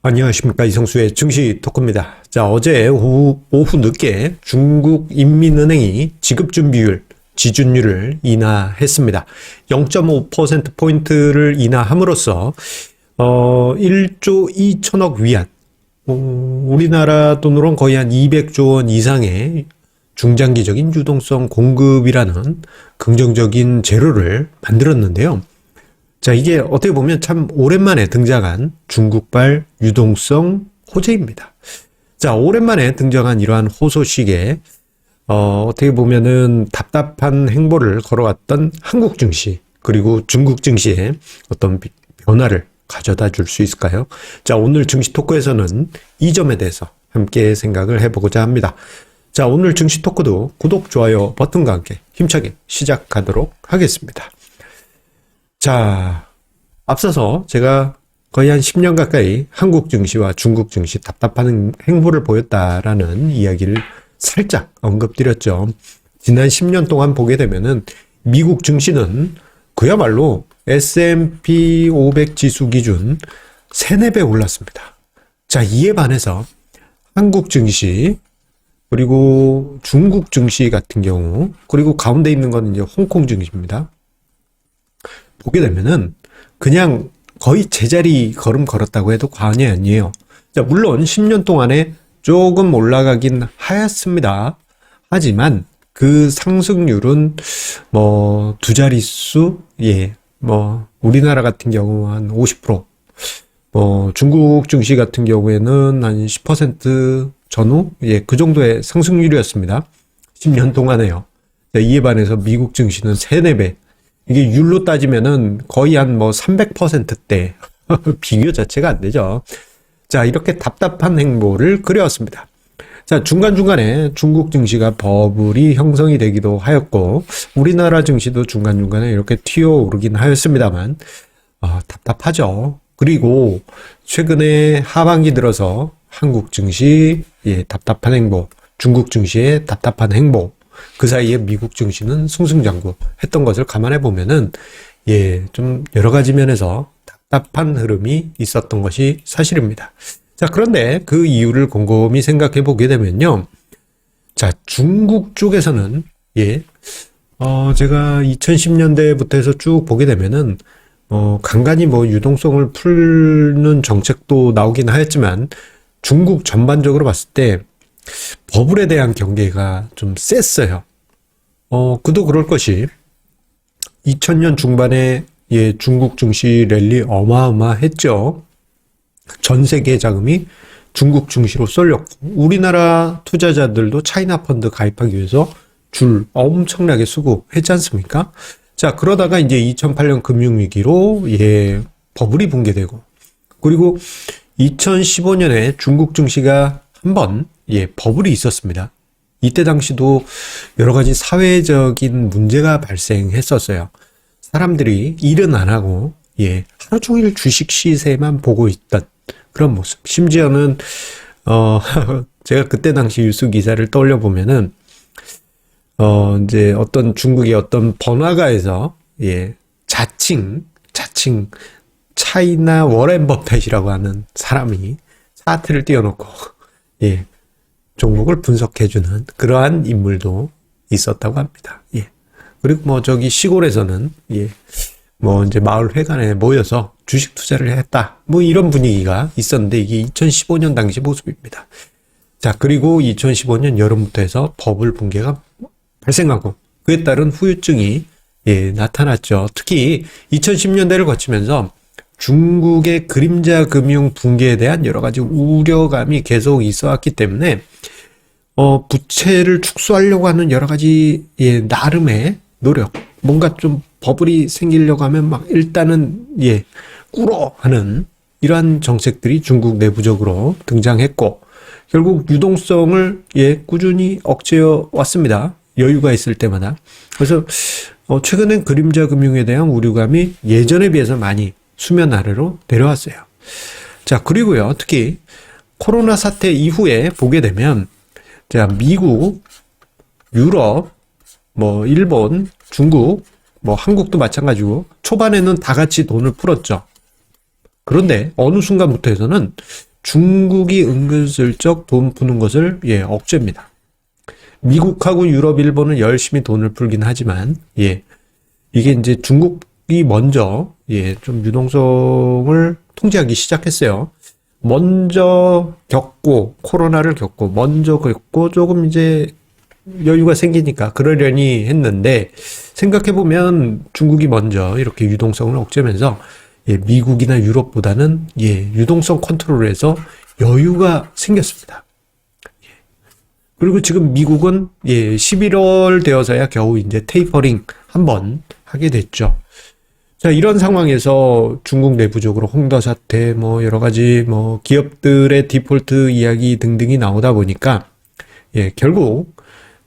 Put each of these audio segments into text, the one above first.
안녕하십니까. 이성수의 증시 토크입니다. 자, 어제 오후 늦게 중국인민은행이 지급준비율, 지준율을 인하했습니다. 0.5%포인트를 인하함으로써 1조 2천억 위안, 우리나라 돈으로는 거의 한 200조 원 이상의 중장기적인 유동성 공급이라는 긍정적인 재료를 만들었는데요. 자, 이게 어떻게 보면 참 오랜만에 등장한 중국발 유동성 호재입니다. 자, 오랜만에 등장한 이러한 호소식에 어떻게 보면은 답답한 행보를 걸어왔던 한국 증시 그리고 중국 증시에 어떤 변화를 가져다 줄 수 있을까요? 자, 오늘 증시 토크에서는 이 점에 대해서 함께 생각을 해보고자 합니다. 자, 오늘 증시 토크도 구독, 좋아요 버튼과 함께 힘차게 시작하도록 하겠습니다. 자, 앞서서 제가 거의 한 10년 가까이 한국 증시와 중국 증시 답답한 행보를 보였다라는 이야기를 살짝 언급드렸죠. 지난 10년 동안 보게 되면은 미국 증시는 그야말로 S&P 500 지수 기준 3, 4배 올랐습니다. 자, 이에 반해서 한국 증시 그리고 중국 증시 같은 경우 그리고 가운데 있는 건 이제 홍콩 증시입니다. 보게 되면은 그냥 거의 제자리 걸음 걸었다고 해도 과언이 아니에요. 자, 물론 10년 동안에 조금 올라가긴 하였습니다. 하지만 그 상승률은 뭐 두 자릿수, 우리나라 같은 경우 한 50%, 중국 증시 같은 경우에는 한 10% 전후, 그 정도의 상승률이었습니다. 10년 동안에요. 자, 이에 반해서 미국 증시는 3, 4배. 이게 율로 따지면은 거의 한 300%대 비교 자체가 안 되죠. 자, 이렇게 답답한 행보를 그려왔습니다. 자, 중간중간에 중국 증시가 버블이 형성이 되기도 하였고 우리나라 증시도 중간중간에 이렇게 튀어오르긴 하였습니다만 답답하죠. 그리고 최근에 하반기 들어서 한국 증시 답답한 행보, 중국 증시의 답답한 행보, 그 사이에 미국 증시는 승승장구 했던 것을 감안해 보면은 좀 여러 가지 면에서 답답한 흐름이 있었던 것이 사실입니다. 자, 그런데 그 이유를 곰곰이 생각해 보게 되면요. 자, 중국 쪽에서는 제가 2010년대부터 해서 쭉 보게 되면은 간간히 유동성을 풀는 정책도 나오긴 하였지만 중국 전반적으로 봤을 때 버블에 대한 경계가 좀 셌어요. 그도 그럴 것이 2000년 중반에 중국 증시 랠리 어마어마했죠. 전 세계 자금이 중국 증시로 쏠렸고 우리나라 투자자들도 차이나 펀드 가입하기 위해서 줄 엄청나게 수고했지 않습니까? 자, 그러다가 이제 2008년 금융위기로 버블이 붕괴되고 그리고 2015년에 중국 증시가 한번 버블이 있었습니다. 이때 당시도 여러 가지 사회적인 문제가 발생했었어요. 사람들이 일은 안 하고 하루 종일 주식 시세만 보고 있던 그런 모습. 심지어는 제가 그때 당시 뉴스 기사를 떠올려 보면은 이제 어떤 중국의 어떤 번화가에서 자칭 차이나 워렌 버핏이라고 하는 사람이 차트를 띄워놓고 종목을 분석해주는 그러한 인물도 있었다고 합니다. 그리고 저기 시골에서는 이제 마을 회관에 모여서 주식 투자를 했다. 이런 분위기가 있었는데 이게 2015년 당시 모습입니다. 자, 그리고 2015년 여름부터 해서 버블 붕괴가 발생하고 그에 따른 후유증이 나타났죠. 특히 2010년대를 거치면서 중국의 그림자 금융 붕괴에 대한 여러 가지 우려감이 계속 있어 왔기 때문에 부채를 축소하려고 하는 여러 가지 나름의 노력, 뭔가 좀 버블이 생기려고 하면 일단은 꿇어 하는 이러한 정책들이 중국 내부적으로 등장했고 결국 유동성을 꾸준히 억제해 왔습니다. 여유가 있을 때마다. 그래서 최근엔 그림자 금융에 대한 우려감이 예전에 비해서 많이 수면 아래로 내려왔어요. 자, 그리고요, 특히 코로나 사태 이후에 보게 되면 자, 미국, 유럽, 일본, 중국, 한국도 마찬가지고 초반에는 다 같이 돈을 풀었죠. 그런데 어느 순간부터 해서는 중국이 은근슬쩍 돈 푸는 것을 억제합니다. 미국하고 유럽, 일본은 열심히 돈을 풀긴 하지만 이게 이제 중국이 먼저 좀 유동성을 통제하기 시작했어요. 먼저 코로나를 겪고 먼저 겪고 조금 이제 여유가 생기니까 그러려니 했는데 생각해보면 중국이 먼저 이렇게 유동성을 억제하면서 미국이나 유럽보다는 유동성 컨트롤에서 여유가 생겼습니다. 그리고 지금 미국은 11월 되어서야 겨우 이제 테이퍼링 한번 하게 됐죠. 자, 이런 상황에서 중국 내부적으로 홍더 사태, 여러 가지 기업들의 디폴트 이야기 등등이 나오다 보니까 결국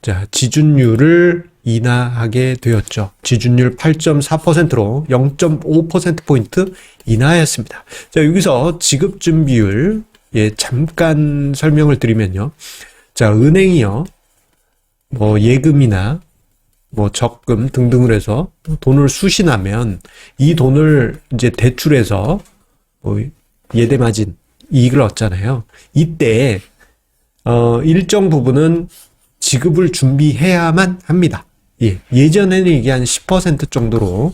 자, 지준율을 인하하게 되었죠. 지준율 8.4%로 0.5%포인트 인하였습니다. 자, 여기서 지급준비율, 잠깐 설명을 드리면요. 자, 은행이요. 예금이나 적금 등등을 해서 돈을 수신하면 이 돈을 이제 대출해서 예대마진 이익을 얻잖아요. 이때, 일정 부분은 지급을 준비해야만 합니다. 예전에는 이게 한 10% 정도로,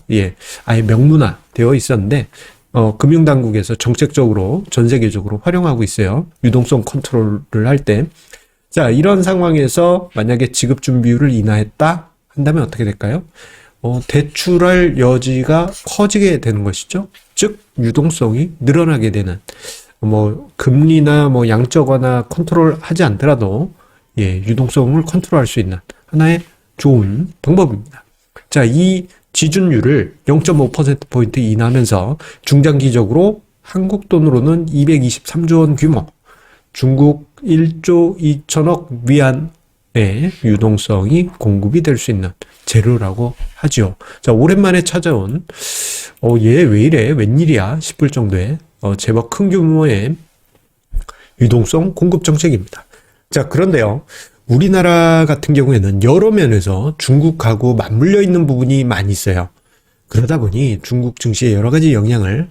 아예 명문화 되어 있었는데, 금융당국에서 정책적으로 전 세계적으로 활용하고 있어요. 유동성 컨트롤을 할 때. 자, 이런 상황에서 만약에 지급 준비율을 인하했다 한다면 어떻게 될까요? 대출할 여지가 커지게 되는 것이죠. 즉, 유동성이 늘어나게 되는, 금리나 양적 완화 컨트롤 하지 않더라도, 유동성을 컨트롤할 수 있는 하나의 좋은 방법입니다. 자, 이 지준율을 0.5%포인트 인하하면서 중장기적으로 한국 돈으로는 223조 원 규모, 중국 1조 2천억 위안의 유동성이 공급이 될 수 있는 재료라고 하죠. 자, 오랜만에 찾아온, 얘 왜 이래? 웬일이야? 싶을 정도의, 제법 큰 규모의 유동성 공급 정책입니다. 자, 그런데요. 우리나라 같은 경우에는 여러 면에서 중국하고 맞물려 있는 부분이 많이 있어요. 그러다 보니 중국 증시에 여러 가지 영향을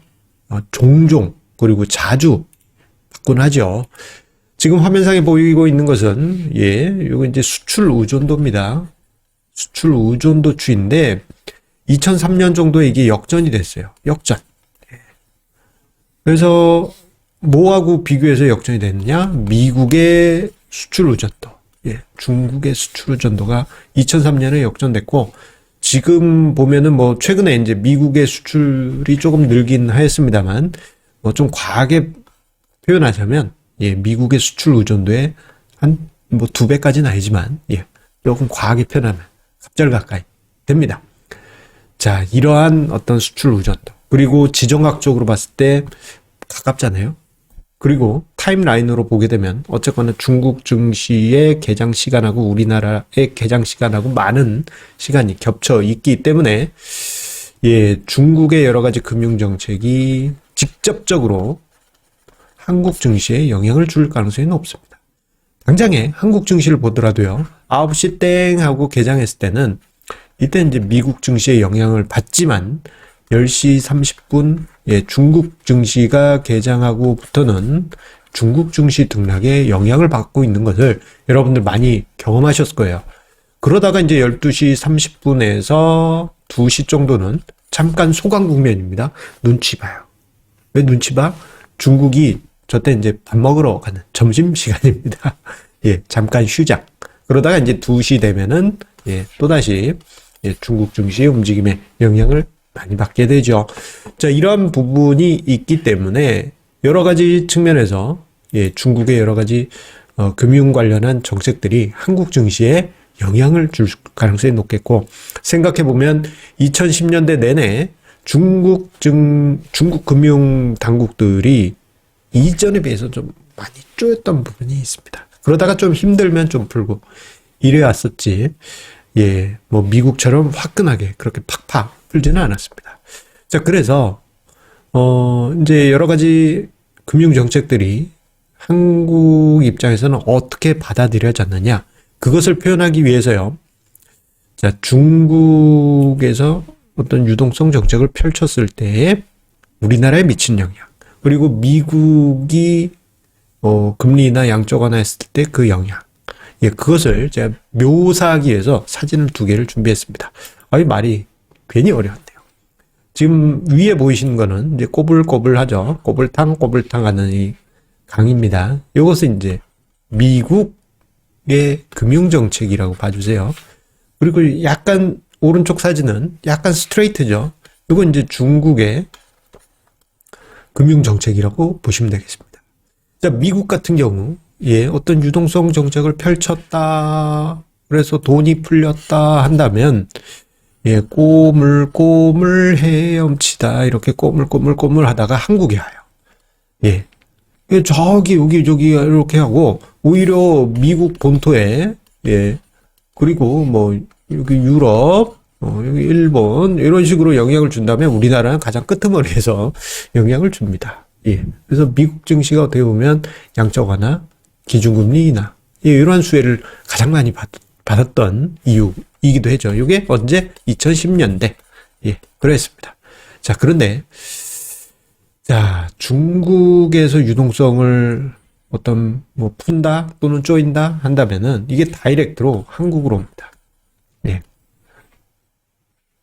종종 그리고 자주 받곤 하죠. 지금 화면상에 보이고 있는 것은 이거 이제 수출 의존도입니다. 수출 의존도 추인데 2003년 정도에 이게 역전이 됐어요. 역전. 그래서 뭐하고 비교해서 역전이 됐느냐? 미국의 수출 의존도, 중국의 수출 의존도가 2003년에 역전됐고, 지금 보면은 최근에 이제 미국의 수출이 조금 늘긴 하였습니다만, 좀 과하게 표현하자면, 미국의 수출 의존도에 한 2배까지는 아니지만, 조금 과하게 표현하면 갑절 가까이 됩니다. 자, 이러한 어떤 수출 의존도, 그리고 지정학적으로 봤을 때 가깝잖아요. 그리고 타임라인으로 보게 되면 어쨌거나 중국 증시의 개장 시간하고 우리나라의 개장 시간하고 많은 시간이 겹쳐 있기 때문에 중국의 여러 가지 금융 정책이 직접적으로 한국 증시에 영향을 줄 가능성이 높습니다. 당장에 한국 증시를 보더라도요. 9시 땡 하고 개장했을 때는 이때 이제 미국 증시에 영향을 받지만 10시 30분 중국 증시가 개장하고부터는 중국 증시 등락에 영향을 받고 있는 것을 여러분들 많이 경험하셨을 거예요. 그러다가 이제 12시 30분에서 2시 정도는 잠깐 소강 국면입니다. 눈치 봐요. 왜 눈치 봐? 중국이 저때 이제 밥 먹으러 가는 점심시간입니다. 잠깐 휴장. 그러다가 이제 2시 되면은 또다시 중국 증시의 움직임에 영향을 많이 받게 되죠. 자, 이러한 부분이 있기 때문에 여러 가지 측면에서 중국의 여러 가지 금융 관련한 정책들이 한국 증시에 영향을 줄 가능성이 높겠고, 생각해 보면 2010년대 내내 중국 금융 당국들이 이전에 비해서 좀 많이 쪼였던 부분이 있습니다. 그러다가 좀 힘들면 좀 풀고 이래 왔었지. 미국처럼 화끈하게 그렇게 팍팍 풀지는 않았습니다. 자, 그래서 이제 여러 가지 금융 정책들이 한국 입장에서는 어떻게 받아들여졌느냐, 그것을 표현하기 위해서요. 자, 중국에서 어떤 유동성 정책을 펼쳤을 때 우리나라에 미친 영향, 그리고 미국이 금리나 양적 완화했을 때 그 영향. 예, 그것을 제가 묘사하기 위해서 사진을 2개를 준비했습니다. 이 말이 괜히 어려웠네요. 지금 위에 보이시는 거는 이제 꼬불꼬불하죠. 꼬불탕 하는 이 강입니다. 이것은 이제 미국의 금융정책이라고 봐주세요. 그리고 약간 오른쪽 사진은 약간 스트레이트죠. 이건 이제 중국의 금융정책이라고 보시면 되겠습니다. 자, 미국 같은 경우, 예, 어떤 유동성 정책을 펼쳤다, 그래서 돈이 풀렸다 한다면, 예, 꼬물꼬물 헤엄치다, 이렇게 꼬물꼬물 하다가 한국에 와요. 예. 저기, 여기, 이렇게 하고, 오히려 미국 본토에, 예, 그리고 뭐, 여기 유럽, 여기 일본, 이런 식으로 영향을 준다면 우리나라는 가장 끄트머리에서 영향을 줍니다. 예. 그래서 미국 증시가 어떻게 보면 양적 완화, 기준금리 인하, 예, 이러한 수혜를 가장 많이 받았던 이유이기도 했죠. 이게 언제? 2010년대. 예, 그랬습니다. 자, 그런데, 자, 중국에서 유동성을 어떤, 뭐, 푼다 또는 쪼인다 한다면은 이게 다이렉트로 한국으로 옵니다. 예.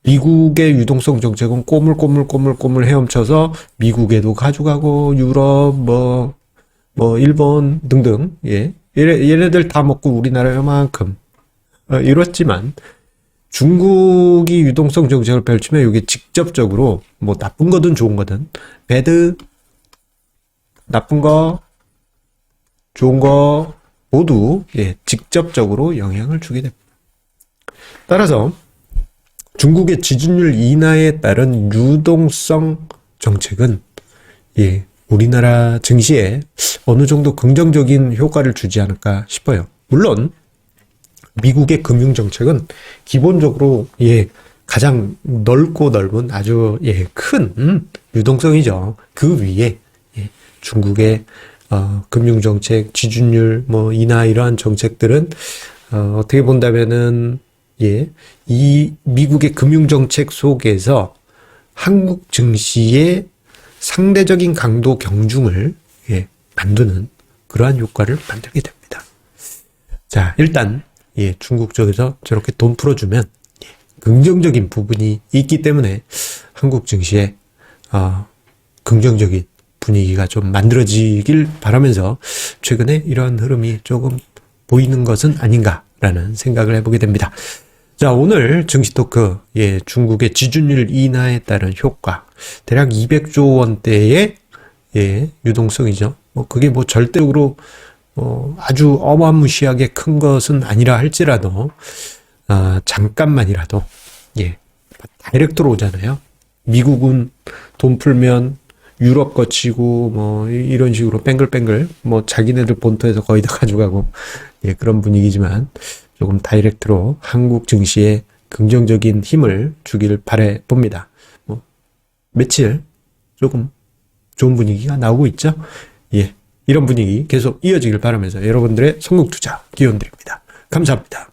미국의 유동성 정책은 꼬물 헤엄쳐서 미국에도 가져가고, 유럽, 일본 등등, 예. 얘네들 다 먹고 우리나라 요만큼, 이렇지만, 중국이 유동성 정책을 펼치면 이게 직접적으로, 뭐, 나쁜 거든 좋은 거든, 나쁜 거, 좋은 거, 모두, 예, 직접적으로 영향을 주게 됩니다. 따라서, 중국의 지준율 인하에 따른 유동성 정책은, 예, 우리나라 증시에 어느 정도 긍정적인 효과를 주지 않을까 싶어요. 물론 미국의 금융 정책은 기본적으로 예 가장 넓고 넓은 아주 예 큰 유동성이죠. 그 위에 예, 중국의 금융 정책, 지준율 뭐 인하 이러한 정책들은 어떻게 본다면은 예 이 미국의 금융 정책 속에서 한국 증시의 상대적인 강도 경중을 예, 만드는 그러한 효과를 만들게 됩니다. 자, 일단 예, 중국 쪽에서 저렇게 돈 풀어주면 예, 긍정적인 부분이 있기 때문에 한국 증시에 긍정적인 분위기가 좀 만들어지길 바라면서 최근에 이러한 흐름이 조금 보이는 것은 아닌가라는 생각을 해보게 됩니다. 자, 오늘 증시 토크, 예, 중국의 지준율 인하에 따른 효과, 대략 200조 원대의, 예, 유동성이죠. 그게 뭐 절대적으로, 아주 어마무시하게 큰 것은 아니라 할지라도, 잠깐만이라도, 예, 다이렉트로 오잖아요. 미국은 돈 풀면 유럽 거치고, 뭐, 이런 식으로 뱅글뱅글, 뭐, 자기네들 본토에서 거의 다 가져가고, 예, 그런 분위기지만, 조금 다이렉트로 한국 증시에 긍정적인 힘을 주기를 바래 봅니다. 뭐, 며칠 조금 좋은 분위기가 나오고 있죠? 예. 이런 분위기 계속 이어지길 바라면서 여러분들의 선곡 투자 기원 드립니다. 감사합니다.